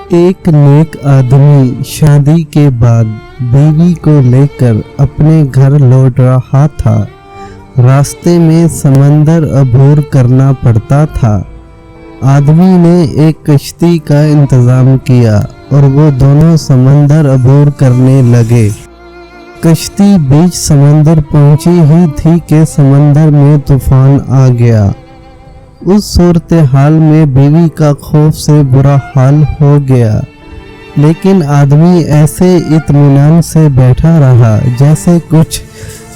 ایک نیک آدمی شادی کے بعد بیوی کو لے کر اپنے گھر لوٹ رہا تھا۔ راستے میں سمندر عبور کرنا پڑتا تھا۔ آدمی نے ایک کشتی کا انتظام کیا اور وہ دونوں سمندر عبور کرنے لگے۔ کشتی بیچ سمندر پہنچی ہی تھی کہ سمندر میں طوفان آ گیا۔ اس صورتحال میں بیوی کا خوف سے برا حال ہو گیا، لیکن آدمی ایسے اطمینان سے بیٹھا رہا جیسے کچھ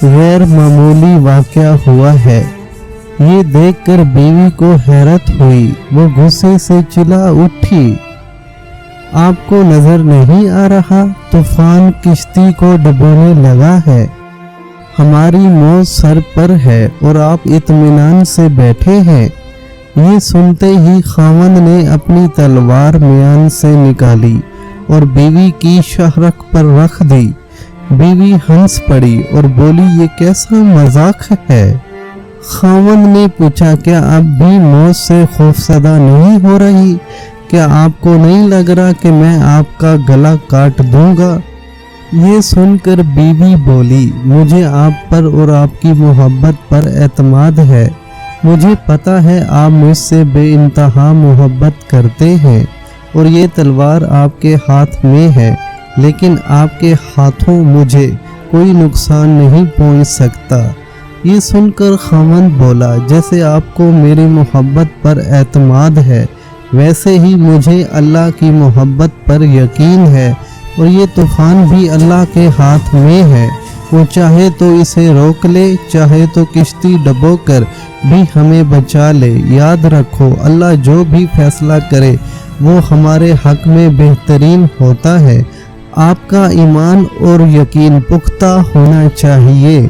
غیر معمولی واقعہ ہوا ہے۔ یہ دیکھ کر بیوی کو حیرت ہوئی، وہ غصے سے چلا اٹھی، آپ کو نظر نہیں آ رہا؟ طوفان کشتی کو ڈبونے لگا ہے، ہماری موت سر پر ہے اور آپ اطمینان سے بیٹھے ہیں۔ یہ سنتے ہی خاوند نے اپنی تلوار میان سے نکالی اور بیوی کی شاہرگ پر رکھ دی۔ بیوی ہنس پڑی اور بولی، یہ کیسا مذاق ہے؟ خاوند نے پوچھا، کیا اب بھی موت سے خوفزدہ نہیں ہو رہی؟ کیا آپ کو نہیں لگ رہا کہ میں آپ کا گلا کاٹ دوں گا؟ یہ سن کر بیوی بولی، مجھے آپ پر اور آپ کی محبت پر اعتماد ہے۔ مجھے پتہ ہے آپ مجھ سے بے انتہا محبت کرتے ہیں اور یہ تلوار آپ کے ہاتھ میں ہے، لیکن آپ کے ہاتھوں مجھے کوئی نقصان نہیں پہنچ سکتا۔ یہ سن کر خاوند بولا، جیسے آپ کو میری محبت پر اعتماد ہے، ویسے ہی مجھے اللہ کی محبت پر یقین ہے، اور یہ طوفان بھی اللہ کے ہاتھ میں ہے۔ وہ چاہے تو اسے روک لے، چاہے تو کشتی ڈبو کر بھی ہمیں بچا لے۔ یاد رکھو، اللہ جو بھی فیصلہ کرے وہ ہمارے حق میں بہترین ہوتا ہے۔ آپ کا ایمان اور یقین پختہ ہونا چاہیے۔